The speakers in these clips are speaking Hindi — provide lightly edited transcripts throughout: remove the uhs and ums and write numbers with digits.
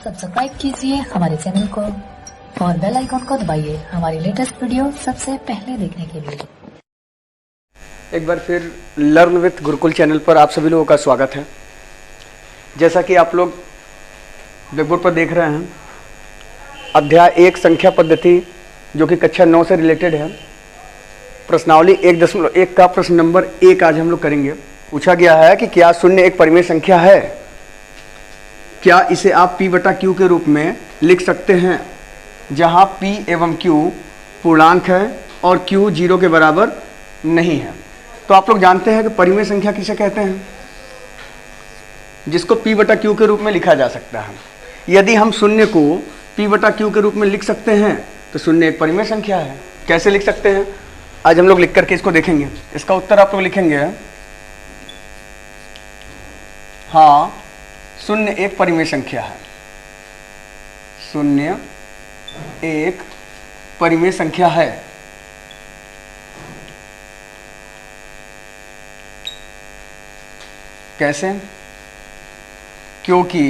सब्सक्राइब कीजिए हमारे चैनल को और बेल आइकॉन को दबाइए हमारी लेटेस्ट वीडियो सबसे पहले देखने के लिए। एक बार फिर लर्न विथ गुरुकुल चैनल पर आप सभी लोगों का स्वागत है। जैसा कि आप लोग ब्लैकबोर्ड पर देख रहे हैं, अध्याय 1 संख्या पद्धति जो कि कक्षा 9 से रिलेटेड है, प्रश्नावली 1.1 का प्रश्न नंबर 1 आज हम लोग करेंगे। पूछा गया है कि क्या शून्य एक परिमेय संख्या है? क्या इसे आप p बटा q के रूप में लिख सकते हैं, जहां p एवं q पूर्णांक है और q 0 के बराबर नहीं है। तो आप लोग जानते हैं कि परिमेय संख्या किसे कहते हैं, जिसको p बटा q के रूप में लिखा जा सकता है। यदि हम शून्य को p बटा q के रूप में लिख सकते हैं तो शून्य एक परिमेय संख्या है। कैसे लिख सकते हैं, आज हम लोग लिख करके इसको देखेंगे। इसका उत्तर आप लोग लिखेंगे, हाँ, शून्य एक परिमेय संख्या है। शून्य एक परिमेय संख्या है। कैसे? क्योंकि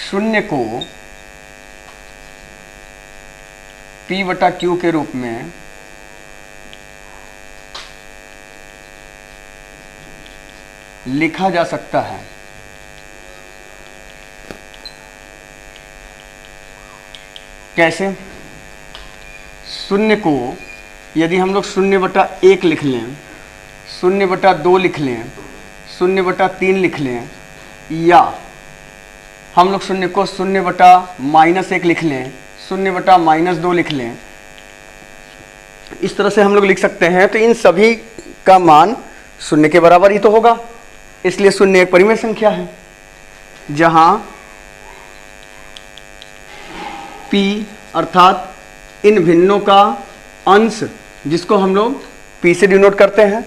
शून्य को p बटा q के रूप में लिखा जा सकता है। कैसे? शून्य को यदि हम लोग 0/1 लिख लें, 0/2 लिख लें, 0/3 लिख लें, या हम लोग शून्य को 0/-1 लिख लें, 0/-2 लिख लें, इस तरह से हम लोग लिख सकते हैं। तो इन सभी का मान शून्य के बराबर ही तो होगा, इसलिए शून्य एक परिमेय संख्या है। जहां p अर्थात इन भिन्नों का अंश, जिसको हम लोग p से डिनोट करते हैं,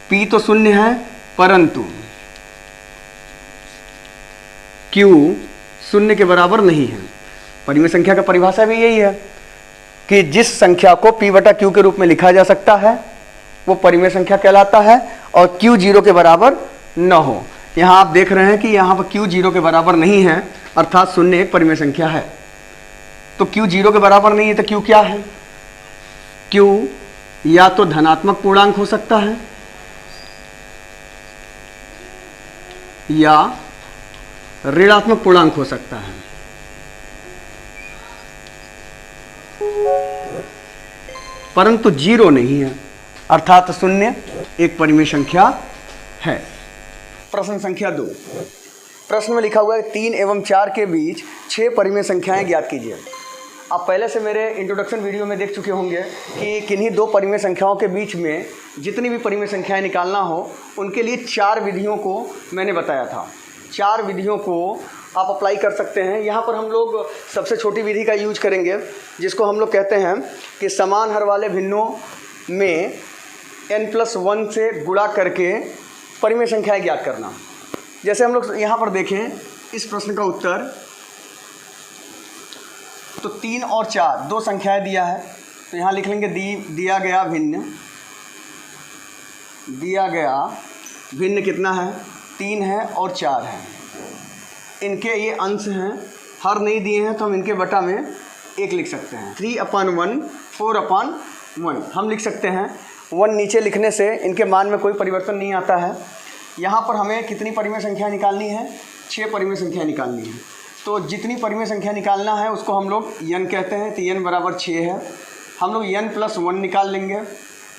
p तो शून्य है परंतु q शून्य के बराबर नहीं है। परिमेय संख्या का परिभाषा भी यही है कि जिस संख्या को p बटा q के रूप में लिखा जा सकता है वो परिमेय संख्या कहलाता है और q 0 के बराबर न हो। यहाँ आप देख रहे हैं कि यहाँ पर q 0 के बराबर नहीं है, अर्थात शून्य एक परिमेय संख्या है। तो q 0 के बराबर नहीं है तो q क्या है? q या तो धनात्मक पूर्णांक हो सकता है या ऋणात्मक पूर्णांक हो सकता है। परंतु 0 नहीं है, अर्थात शून्य एक परिमेय संख्या है। प्रश्न संख्या 2। प्रश्न में लिखा हुआ है 3 एवं 4 के बीच 6 परिमेय संख्याएं ज्ञात कीजिए। आप पहले से मेरे इंट्रोडक्शन वीडियो में देख चुके होंगे कि किन्हीं दो परिमेय संख्याओं के बीच में जितनी भी परिमेय संख्याएं निकालना हो उनके लिए 4 विधियों को मैंने बताया था। 4 विधियों को आप अप्लाई कर सकते हैं। यहाँ पर हम लोग सबसे छोटी विधि का यूज करेंगे, जिसको हम लोग कहते हैं कि समान हर वाले भिन्नों में n+1 से गुणा करके परिमेय संख्याएं ज्ञात करना। जैसे हम लोग यहाँ पर देखें इस प्रश्न का उत्तर, तो 3 और 4 दो संख्याएं दिया है, तो यहाँ लिख लेंगे दिया गया भिन्न कितना है? 3 है और 4 है। इनके ये अंश हैं, हर नहीं दिए हैं तो हम इनके बटा में 1 लिख सकते हैं। 3/1 4/1 हम लिख सकते हैं। 1 नीचे लिखने से इनके मान में कोई परिवर्तन नहीं आता है। यहाँ पर हमें कितनी परिमेय संख्या निकालनी है? 6 परिमेय संख्या निकालनी है। तो जितनी परिमेय संख्या निकालना है उसको हम लोग n कहते हैं, तो n बराबर 6 है। हम लोग n+1 निकाल लेंगे।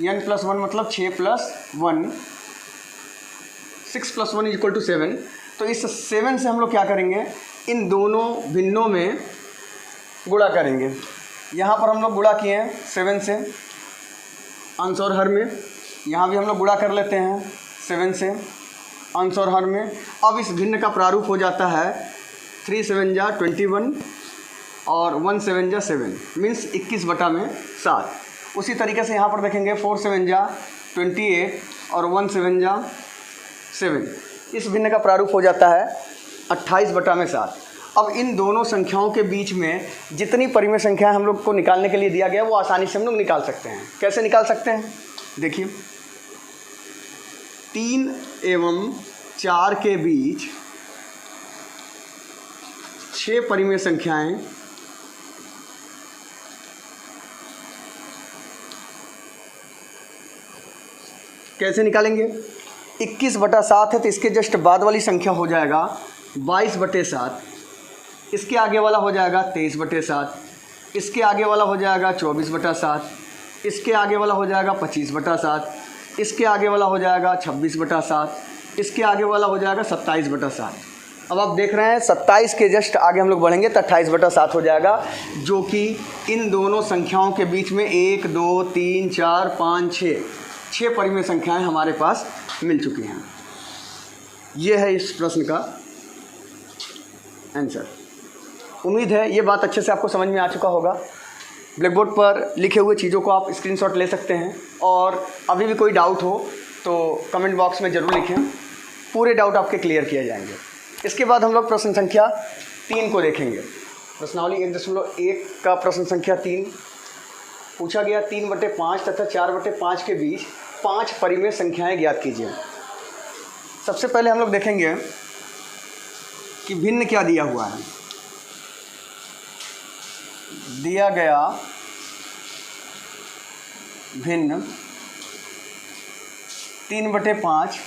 n+1 मतलब 6+1, 6+1 = 7। तो इस 7 से हम लोग क्या करेंगे, इन दोनों भिन्नों में गुणा करेंगे। यहाँ पर हम लोग गुणा किए हैं 7 से अंश और हर में, यहाँ भी हम लोग गुणा कर लेते हैं 7 से अंश और हर में। अब इस भिन्न का प्रारूप हो जाता है 3 7 जा 21 और 1 7 जा 7, मीन्स 21/7। उसी तरीके से यहाँ पर देखेंगे 4 7 जा 28 और 1 7 जा 7। इस भिन्न का प्रारूप हो जाता है 28/7। अब इन दोनों संख्याओं के बीच में जितनी परिमेय संख्याएं हम लोग को निकालने के लिए दिया गया वो आसानी से हम लोग निकाल सकते हैं। कैसे निकाल सकते हैं? देखिए, 3 एवं 4 के बीच 6 परिमेय संख्याएं कैसे निकालेंगे? 21/7 है तो इसके जस्ट बाद वाली संख्या हो जाएगा 22/7, इसके आगे वाला हो जाएगा 23/7, इसके आगे वाला हो जाएगा 24/7, इसके आगे वाला हो जाएगा 25/7, इसके आगे वाला हो जाएगा 26/7, इसके आगे वाला हो जाएगा 27/7। अब आप देख रहे हैं 27 के जस्ट आगे हम लोग बढ़ेंगे तो 28/7 हो जाएगा, जो कि इन दोनों संख्याओं के बीच में 1 2 3 4 5 6 परिमेय संख्याएं हमारे पास मिल चुकी हैं। ये है इस प्रश्न का आंसर। उम्मीद है ये बात अच्छे से आपको समझ में आ चुका होगा। ब्लैक बोर्ड पर लिखे हुए चीज़ों को आप स्क्रीनशॉट ले सकते हैं, और अभी भी कोई डाउट हो तो कमेंट बॉक्स में ज़रूर लिखें, पूरे डाउट आपके क्लियर किए जाएंगे। इसके बाद हम लोग प्रश्न संख्या 3 को देखेंगे। प्रश्नावली 1.1 का प्रश्न संख्या 3 पूछा गया। 3/5 तथा 4/5 के बीच 5 परिमेय संख्याएं ज्ञात कीजिए। सबसे पहले हम लोग देखेंगे कि भिन्न क्या दिया हुआ है। दिया गया भिन्न 3/5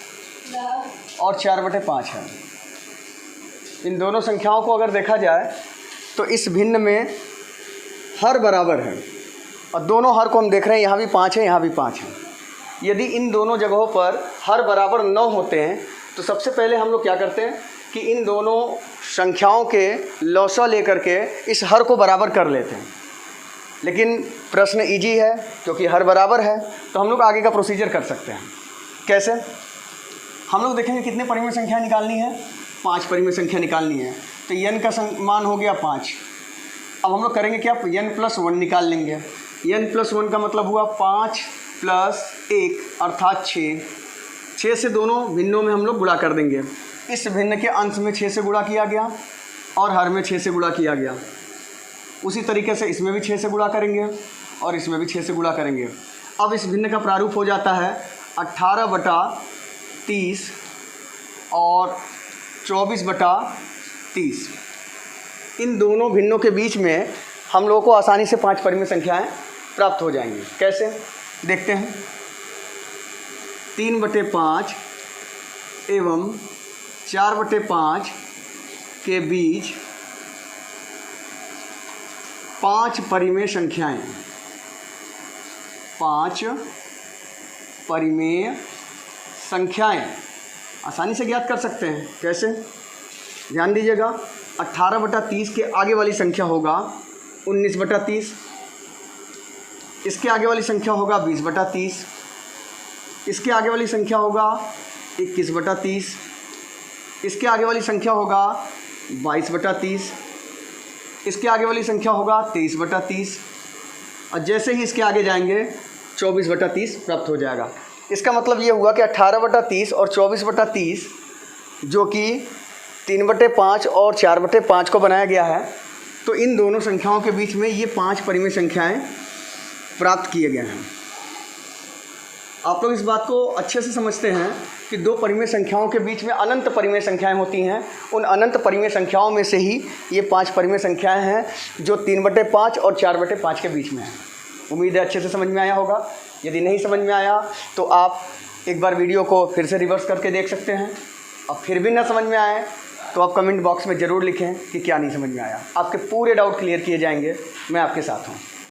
और 4/5 है। इन दोनों संख्याओं को अगर देखा जाए तो इस भिन्न में हर बराबर है, और दोनों हर को हम देख रहे हैं, यहाँ भी 5 है, यहाँ भी 5 है। यदि इन दोनों जगहों पर हर बराबर 9 होते हैं तो सबसे पहले हम लोग क्या करते हैं कि इन दोनों संख्याओं के लौसा लेकर के इस हर को बराबर कर लेते हैं। लेकिन प्रश्न इजी है क्योंकि हर बराबर है, तो हम लोग आगे का प्रोसीजर कर सकते हैं। कैसे? हम लोग देखेंगे कितने परिमेय संख्या निकालनी है, 5 परिमेय संख्या निकालनी है। तो n का मान हो गया 5। अब हम लोग करेंगे क्या, n+1 निकाल लेंगे। n+1 का मतलब हुआ 5 + 1 अर्थात 6। 6 से दोनों भिन्नों में हम लोग गुणा कर देंगे। इस भिन्न के अंश में 6 से गुणा किया गया और हर में 6 से गुणा किया गया। उसी तरीके से इसमें भी 6 से गुणा करेंगे और इसमें भी 6 से गुणा करेंगे। अब इस भिन्न का प्रारूप हो जाता है 18/30 और 24/30। इन दोनों भिन्नों के बीच में हम लोगों को आसानी से 5 परिमेय संख्याएं प्राप्त हो जाएंगी। कैसे देखते हैं? 3/5 एवं 4/5 के बीच 5 परिमेय संख्याएं, 5 परिमेय संख्याएं आसानी से ज्ञात कर सकते हैं। कैसे? ध्यान दीजिएगा, 18/30 के आगे वाली संख्या होगा 19/30, इसके आगे वाली संख्या होगा 20/30, इसके आगे वाली संख्या होगा 21/30, इसके आगे वाली संख्या होगा 22/30, इसके आगे वाली संख्या होगा 23/30, और जैसे ही इसके आगे जाएंगे 24/30 प्राप्त हो जाएगा। इसका मतलब ये हुआ कि 18/30 और 24/30 जो कि 3/5 और 4/5 को बनाया गया है, तो इन दोनों संख्याओं के बीच में ये 5 परिमेय संख्याएं प्राप्त किए गए हैं। आप लोग इस बात को अच्छे से समझते हैं कि 2 परिमेय संख्याओं के बीच में अनंत परिमेय संख्याएं होती हैं। उन अनंत परिमेय संख्याओं में से ही ये 5 परिमेय संख्याएं हैं जो 3/5 और 4/5 के बीच में हैं। उम्मीद है अच्छे से समझ में आया होगा। यदि नहीं समझ में आया तो आप एक बार वीडियो को फिर से रिवर्स करके देख सकते हैं, और फिर भी ना समझ में आए तो आप कमेंट बॉक्स में ज़रूर लिखें कि क्या नहीं समझ में आया। आपके पूरे डाउट क्लियर किए जाएंगे, मैं आपके साथ हूँ।